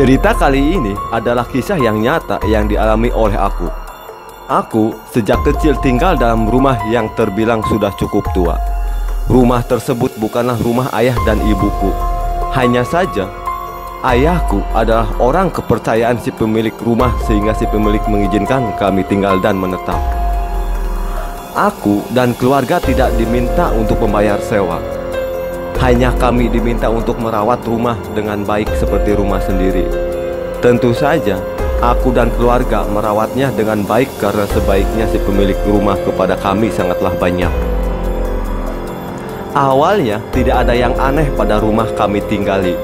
Cerita kali ini adalah kisah yang nyata yang dialami oleh aku. Aku sejak kecil tinggal dalam rumah yang terbilang sudah cukup tua. Rumah tersebut bukanlah rumah ayah dan ibuku. Hanya saja ayahku adalah orang kepercayaan si pemilik rumah, sehingga si pemilik mengizinkan kami tinggal dan menetap. Aku dan keluarga tidak diminta untuk membayar sewa. Hanya kami diminta untuk merawat rumah dengan baik seperti rumah sendiri. Tentu saja aku dan keluarga merawatnya dengan baik karena sebaiknya si pemilik rumah kepada kami sangatlah banyak. Awalnya tidak ada yang aneh pada rumah kami tinggali.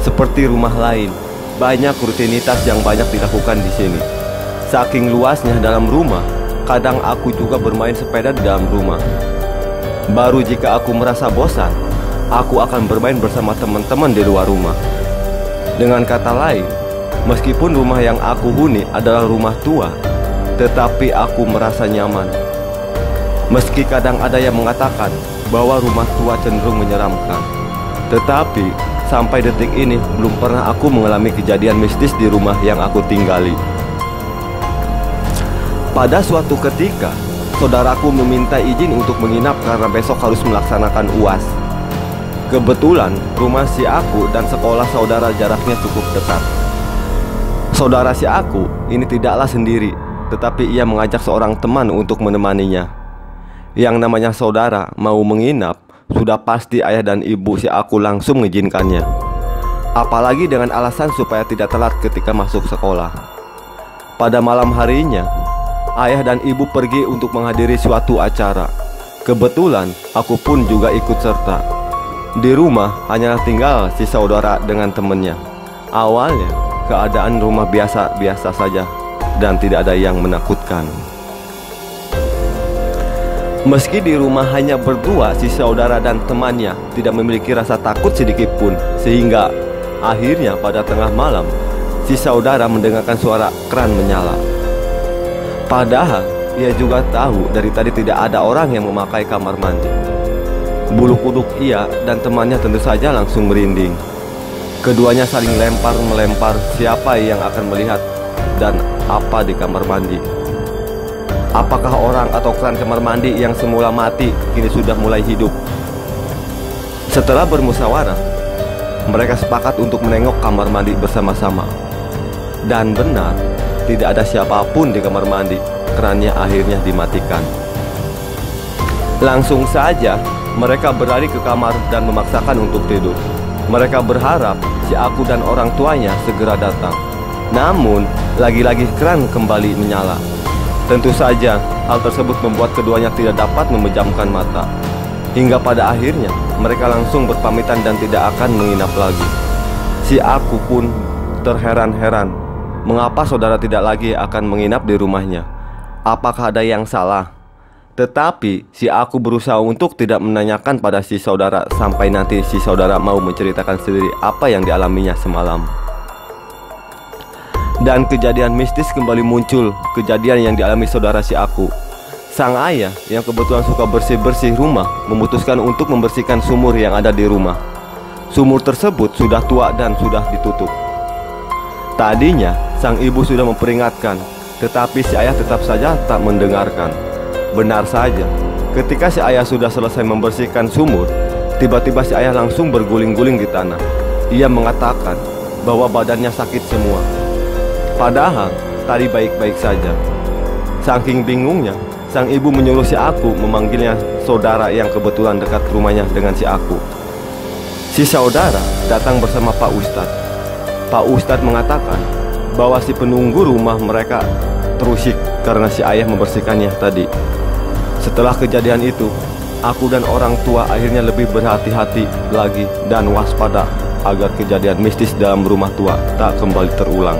Seperti rumah lain, banyak rutinitas yang banyak dilakukan di sini. Saking luasnya dalam rumah, kadang aku juga bermain sepeda di dalam rumah. Baru jika aku merasa bosan, aku akan bermain bersama teman-teman di luar rumah. Dengan kata lain, meskipun rumah yang aku huni adalah rumah tua, tetapi aku merasa nyaman. Meski kadang ada yang mengatakan bahwa rumah tua cenderung menyeramkan, tetapi sampai detik ini belum pernah aku mengalami kejadian mistis di rumah yang aku tinggali. Pada suatu ketika, saudaraku meminta izin untuk menginap karena besok harus melaksanakan UAS. Kebetulan rumah si aku dan sekolah saudara jaraknya cukup dekat. Saudara si aku ini tidaklah sendiri, tetapi ia mengajak seorang teman untuk menemaninya. Yang namanya saudara mau menginap, sudah pasti ayah dan ibu si aku langsung mengizinkannya. Apalagi dengan alasan supaya tidak telat ketika masuk sekolah. Pada malam harinya, ayah dan ibu pergi untuk menghadiri suatu acara. Kebetulan aku pun juga ikut serta. Di rumah hanyalah tinggal si saudara dengan temannya. Awalnya keadaan rumah biasa-biasa saja dan tidak ada yang menakutkan. Meski di rumah hanya berdua, si saudara dan temannya tidak memiliki rasa takut sedikit pun. Sehingga akhirnya pada tengah malam, si saudara mendengarkan suara keran menyala. Padahal ia juga tahu dari tadi tidak ada orang yang memakai kamar mandi. Bulu kuduk ia dan temannya tentu saja langsung merinding. Keduanya saling lempar-melempar siapa yang akan melihat dan apa di kamar mandi. Apakah orang atau keran kamar mandi yang semula mati kini sudah mulai hidup? Setelah bermusyawarah, mereka sepakat untuk menengok kamar mandi bersama-sama. Dan benar, tidak ada siapapun di kamar mandi. Kerannya akhirnya dimatikan. Langsung saja mereka berlari ke kamar dan memaksakan untuk tidur. Mereka berharap si aku dan orang tuanya segera datang. Namun lagi-lagi keran kembali menyala. Tentu saja hal tersebut membuat keduanya tidak dapat memejamkan mata. Hingga pada akhirnya mereka langsung berpamitan dan tidak akan menginap lagi. Si aku pun terheran-heran, mengapa saudara tidak lagi akan menginap di rumahnya? Apakah ada yang salah? Tetapi si aku berusaha untuk tidak menanyakan pada si saudara sampai nanti si saudara mau menceritakan sendiri apa yang dialaminya semalam. Dan kejadian mistis kembali muncul, kejadian yang dialami saudara si aku. Sang ayah yang kebetulan suka bersih-bersih rumah memutuskan untuk membersihkan sumur yang ada di rumah. Sumur tersebut sudah tua dan sudah ditutup. Tadinya sang ibu sudah memperingatkan, tetapi si ayah tetap saja tak mendengarkan. Benar saja, ketika si ayah sudah selesai membersihkan sumur, tiba-tiba si ayah langsung berguling-guling di tanah. Ia mengatakan bahwa badannya sakit semua. Padahal tadi baik-baik saja. Saking bingungnya, sang ibu menyuruh si aku memanggilnya saudara yang kebetulan dekat rumahnya dengan si aku. Si saudara datang bersama Pak Ustadz. Pak Ustadz mengatakan bahwa si penunggu rumah mereka terusik karena si ayah membersihkannya tadi. Setelah kejadian itu, aku dan orang tua akhirnya lebih berhati-hati lagi dan waspada agar kejadian mistis dalam rumah tua tak kembali terulang.